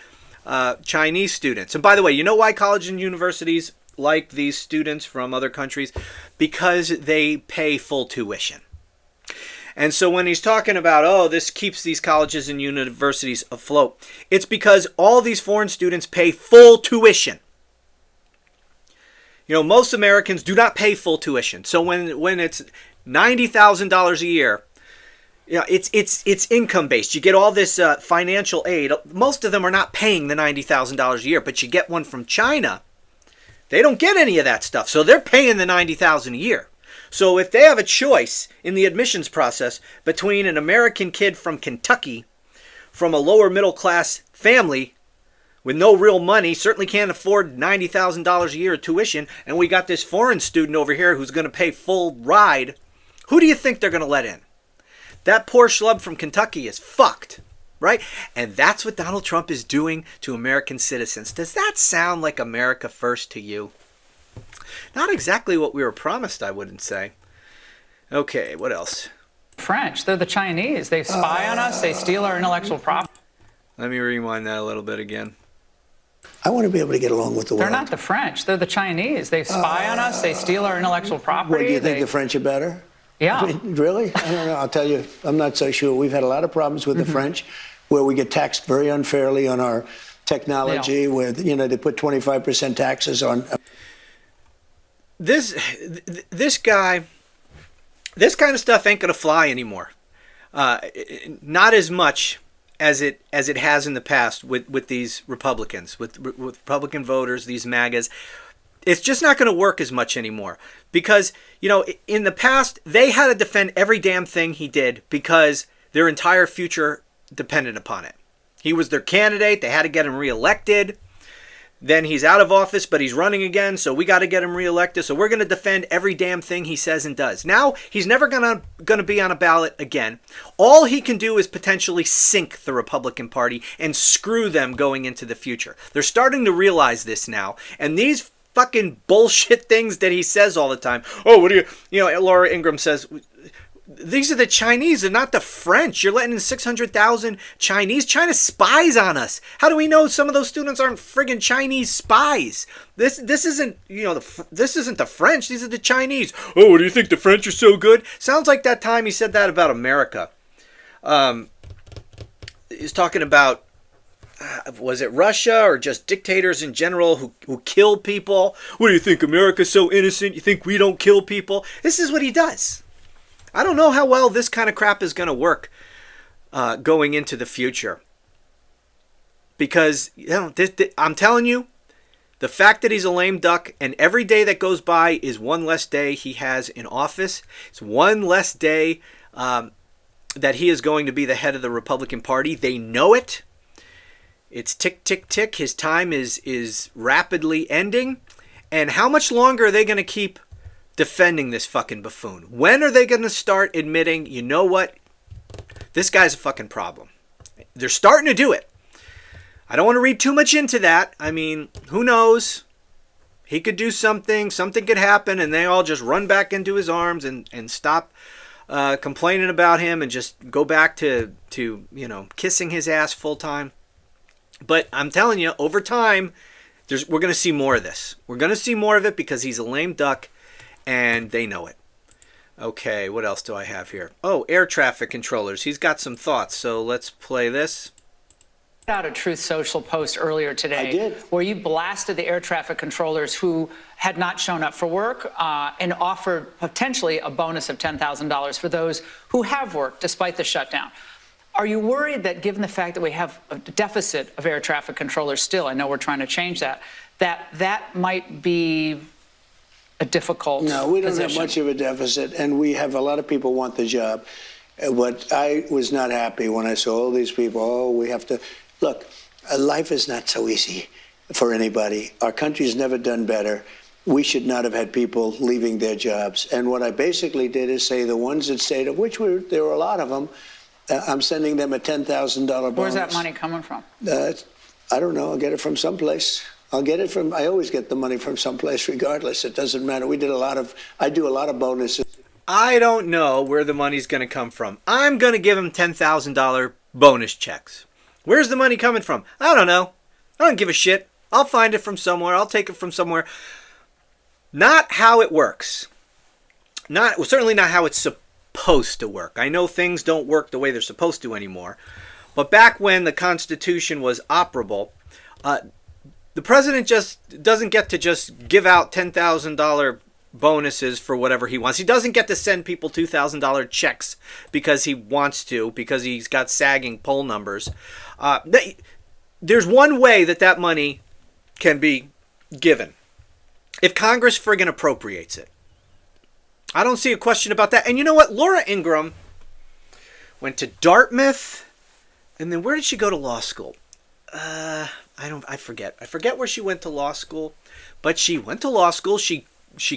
Chinese students? And by the way, you know why colleges and universities like these students from other countries? Because they pay full tuition. And so when he's talking about, oh, this keeps these colleges and universities afloat, it's because all these foreign students pay full tuition. You know, most Americans do not pay full tuition. So when it's $90,000 a year, you know, it's income based. You get all this financial aid. Most of them are not paying the $90,000 a year, but you get one from China. They don't get any of that stuff, so they're paying the $90,000 a year. So if they have a choice in the admissions process between an American kid from Kentucky, from a lower middle class family with no real money, certainly can't afford $90,000 a year of tuition, and we got this foreign student over here who's going to pay full ride, who do you think they're going to let in? That poor schlub from Kentucky is fucked, right? And that's what Donald Trump is doing to American citizens. Does that sound like America First to you? Not exactly what we were promised, I wouldn't say. Okay, what else? French. They're the Chinese. They spy on us. They steal our intellectual property. Let me rewind that a little bit again. I want to be able to get along with the They're world. not the French. They're the Chinese. They spy on us. They steal our intellectual property. What, do you think They- the French are better? Yeah. I mean, really? I don't know. I'll tell you, I'm not so sure. We've had a lot of problems with the French, where we get taxed very unfairly on our technology, with, you know, they put 25% taxes on. This guy, this kind of stuff ain't gonna fly anymore. Not as much as it has in the past with these Republicans, with Republican voters, these MAGAs. It's just not going to work as much anymore because, you know, in the past they had to defend every damn thing he did because their entire future depended upon it. He was their candidate. They had to get him reelected. then he's out of office, but he's running again, so we got to get him reelected. So we're going to defend every damn thing he says and does. Now he's never going to be on a ballot again. All he can do is potentially sink the Republican Party and screw them going into the future. They're starting to realize this now, and these fucking bullshit things that he says all the time. Oh, what do you Laura Ingraham says, these are the Chinese, they're not the French. You're letting in 600,000 Chinese. China spies on us. How do we know some of those students aren't friggin' Chinese spies? This isn't, this isn't the French. These are the Chinese. Oh, what do you think? The French are so good? Sounds like that time he said that about America. He's talking about, was it Russia or just dictators in general who kill people? What do you think? America's so innocent? You think we don't kill people? This is what he does. I don't know how well this kind of crap is going to work going into the future. Because, I'm telling you, the fact that he's a lame duck and every day that goes by is one less day he has in office. It's one less day that he is going to be the head of the Republican Party. They know it. It's tick, tick, tick. His time is rapidly ending. And how much longer are they going to keep defending this fucking buffoon? When are they going to start admitting, you know what? This guy's a fucking problem. They're starting to do it. I don't want to read too much into that. I mean, who knows? He could do something. Something could happen, and they all just run back into his arms and stop complaining about him and just go back to kissing his ass full time. But I'm telling you, over time, we're going to see more of this. We're going to see more of it because he's a lame duck. And they know it. Okay, what else do I have here? Oh, air traffic controllers. He's got some thoughts, so let's play this. Out a Truth Social post earlier today. I did. Where you blasted the air traffic controllers who had not shown up for work and offered potentially a bonus of $10,000 for those who have worked despite the shutdown. Are you worried that given the fact that we have a deficit of air traffic controllers still, I know we're trying to change that might be a difficult No, we don't position? have much of a deficit, and we have a lot of people want the job. What I was not happy when I saw all these people, we have to... Look, life is not so easy for anybody. Our country's never done better. We should not have had people leaving their jobs. And what I basically did is say the ones that stayed, of which there were a lot of them, I'm sending them a $10,000 bonus. Where's that money coming from? I don't know. I'll get it from someplace. I always get the money from someplace regardless. It doesn't matter. I do a lot of bonuses. I don't know where the money's going to come from. I'm going to give him $10,000 bonus checks. Where's the money coming from? I don't know. I don't give a shit. I'll find it from somewhere. I'll take it from somewhere. Not how it works. Certainly not how it's supposed to work. I know things don't work the way they're supposed to anymore. But back when the Constitution was operable, the president just doesn't get to just give out $10,000 bonuses for whatever he wants. He doesn't get to send people $2,000 checks because he wants to, because he's got sagging poll numbers. There's one way that money can be given. If Congress friggin' appropriates it. I don't see a question about that. And you know what? Laura Ingraham went to Dartmouth, and then where did she go to law school? I forget. I forget where she went to law school, but she went to law school. She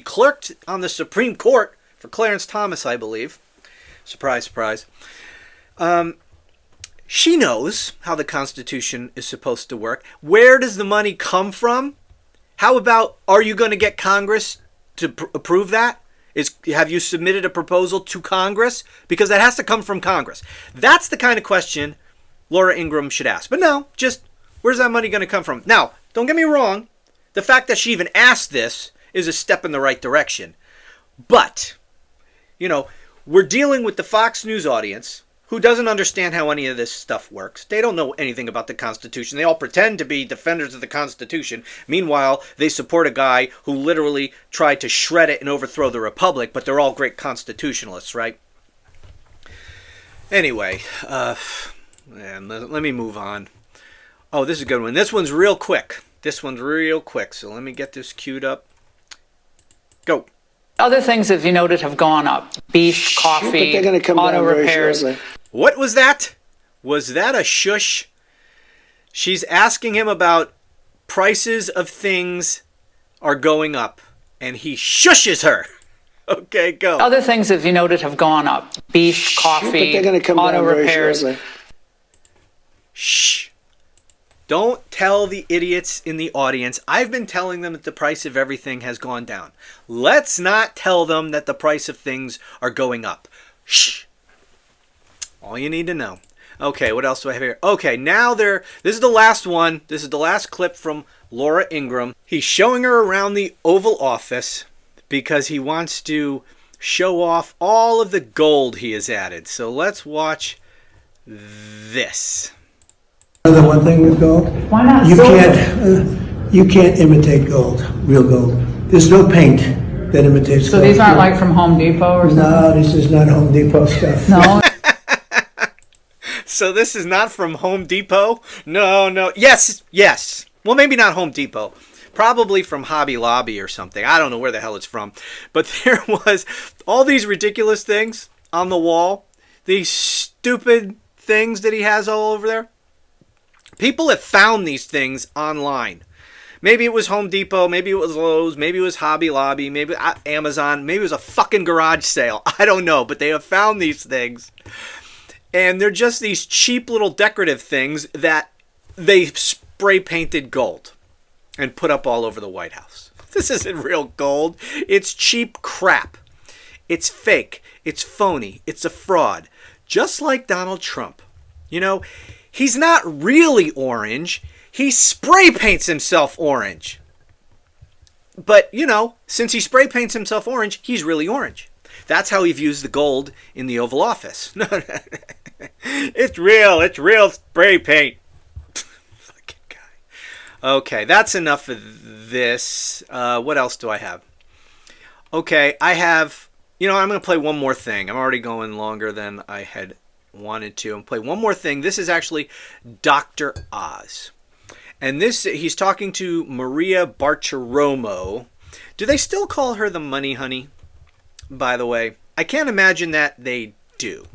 clerked on the Supreme Court for Clarence Thomas, I believe. Surprise, surprise. She knows how the Constitution is supposed to work. Where does the money come from? How about, are you going to get Congress to approve that? Have you submitted a proposal to Congress? Because that has to come from Congress. That's the kind of question Laura Ingraham should ask. But no, just where's that money going to come from? Now, don't get me wrong. The fact that she even asked this is a step in the right direction. But, we're dealing with the Fox News audience who doesn't understand how any of this stuff works. They don't know anything about the Constitution. They all pretend to be defenders of the Constitution. Meanwhile, they support a guy who literally tried to shred it and overthrow the Republic, but they're all great constitutionalists, right? Anyway, let me move on. Oh, this is a good one. This one's real quick. So let me get this queued up. Go. Other things, as you noted, have gone up. Beef, coffee, but they're going to come auto down very repairs. shortly. What was that? Was that a shush? She's asking him about prices of things are going up, and he shushes her. Okay, go. Other things, as you noted, have gone up. Beef, coffee, But they're going to come auto down very repairs. shortly. Shh. Don't tell the idiots in the audience. I've been telling them that the price of everything has gone down. Let's not tell them that the price of things are going up. Shh. All you need to know. Okay, what else do I have here? Okay, now this is the last one. This is the last clip from Laura Ingraham. He's showing her around the Oval Office because he wants to show off all of the gold he has added. So let's watch this. The one thing with gold, Why not you can't imitate gold, real gold. There's no paint that imitates So gold. these aren't like from Home Depot or something? No, this is not Home Depot stuff. No. So this is not from Home Depot? No. Yes. Well, maybe not Home Depot. Probably from Hobby Lobby or something. I don't know where the hell it's from. But there was all these ridiculous things on the wall. These stupid things that he has all over there. People have found these things online. Maybe it was Home Depot, maybe it was Lowe's, maybe it was Hobby Lobby, maybe Amazon, maybe it was a fucking garage sale. I don't know, but they have found these things. And they're just these cheap little decorative things that they spray painted gold and put up all over the White House. This isn't real gold. It's cheap crap. It's fake. It's phony. It's a fraud. Just like Donald Trump. You know, he's not really orange. He spray paints himself orange. But, you know, since he spray paints himself orange, he's really orange. That's how he views the gold in the Oval Office. It's real spray paint. Fucking guy. Okay, that's enough of this. What else do I have? Okay, I'm going to play one more thing. I'm already going longer than I had wanted to. I'm play one more thing. This is actually Dr. Oz. And he's talking to Maria Bartiromo. Do they still call her the Money Honey? By the way, I can't imagine that they do.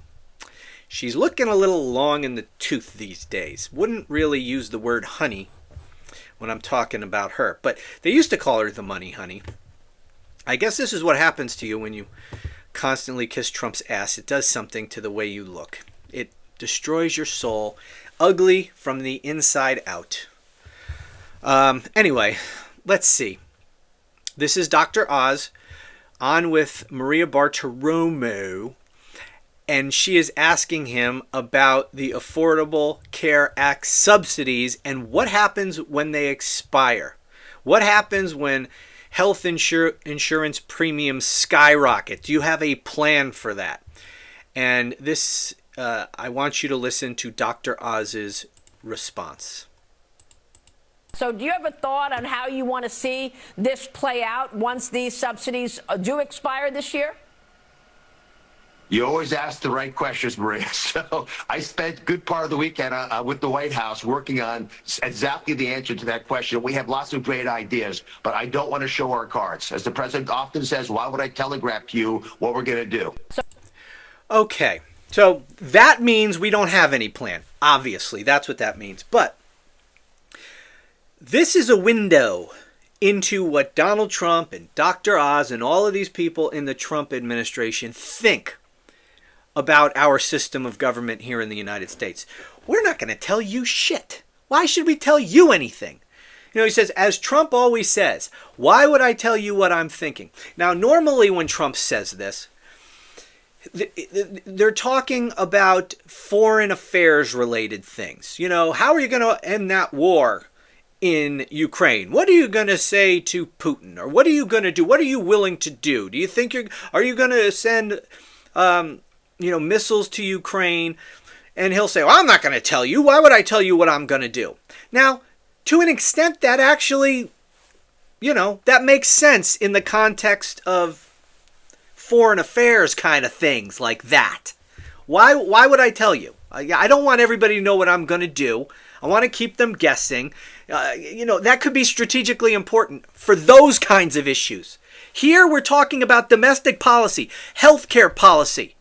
She's looking a little long in the tooth these days. Wouldn't really use the word honey when I'm talking about her. But they used to call her the Money Honey. I guess this is what happens to you when you constantly kiss Trump's ass. It does something to the way you look. It destroys your soul. Ugly from the inside out. Anyway, let's see. This is Dr. Oz on with Maria Bartiromo, and she is asking him about the Affordable Care Act subsidies and what happens when they expire. What happens when health insurance premiums skyrocket? Do you have a plan for that? And this, I want you to listen to Dr. Oz's response. So do you have a thought on how you want to see this play out once these subsidies do expire this year? You always ask the right questions, Maria. So I spent a good part of the weekend with the White House working on exactly the answer to that question. We have lots of great ideas, but I don't want to show our cards. As the president often says, why would I telegraph to you what we're going to do? Okay, so that means we don't have any plan. Obviously, that's what that means. But this is a window into what Donald Trump and Dr. Oz and all of these people in the Trump administration think about our system of government here in the United States. We're not going to tell you shit. Why should we tell you anything? You know, he says, as Trump always says, why would I tell you what I'm thinking? Now, normally when Trump says this, they're talking about foreign affairs related things. You know, how are you going to end that war in Ukraine? What are you going to say to Putin? Or what are you going to do? What are you willing to do? Do you think are you going to send missiles to Ukraine? And he'll say, well, I'm not going to tell you. Why would I tell you what I'm going to do? Now, to an extent, that actually, that makes sense in the context of foreign affairs kind of things like that. Why would I tell you? I don't want everybody to know what I'm going to do. I want to keep them guessing. That could be strategically important for those kinds of issues. Here we're talking about domestic policy, healthcare policy.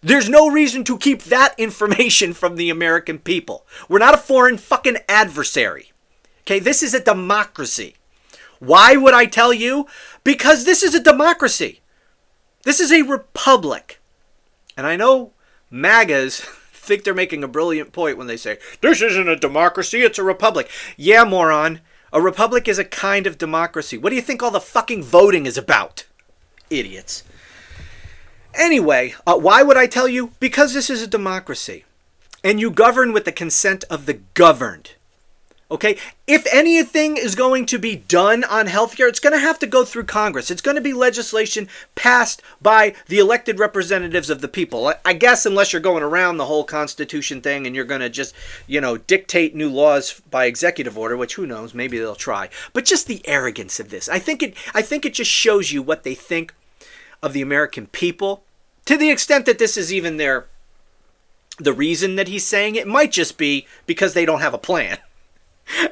There's no reason to keep that information from the American people. We're not a foreign fucking adversary. Okay, this is a democracy. Why would I tell you? Because this is a democracy. This is a republic. And I know magas think they're making a brilliant point when they say, this isn't a democracy, it's a republic. Yeah, moron. A republic is a kind of democracy. What do you think all the fucking voting is about? Idiots. Anyway, why would I tell you? Because this is a democracy. And you govern with the consent of the governed. Okay? If anything is going to be done on healthcare, it's going to have to go through Congress. It's going to be legislation passed by the elected representatives of the people. I guess unless you're going around the whole Constitution thing and you're going to just, dictate new laws by executive order, which who knows, maybe they'll try. But just the arrogance of this. I think it just shows you what they think of the American people. To the extent that this is even the reason that he's saying it might just be because they don't have a plan.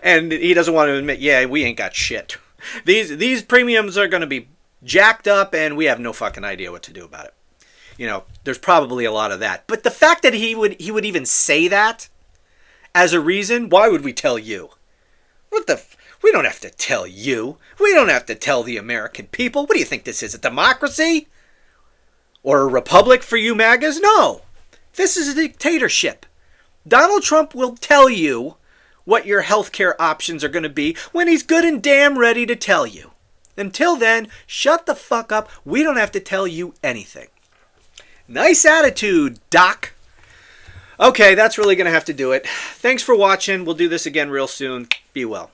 And he doesn't want to admit, yeah, we ain't got shit. These premiums are going to be jacked up and we have no fucking idea what to do about it. There's probably a lot of that. But the fact that he would even say that as a reason, why would we tell you? We don't have to tell you. We don't have to tell the American people. What do you think this is, a democracy? Or a republic for you magas? No. This is a dictatorship. Donald Trump will tell you what your healthcare options are going to be when he's good and damn ready to tell you. Until then, shut the fuck up. We don't have to tell you anything. Nice attitude, Doc. Okay, that's really going to have to do it. Thanks for watching. We'll do this again real soon. Be well.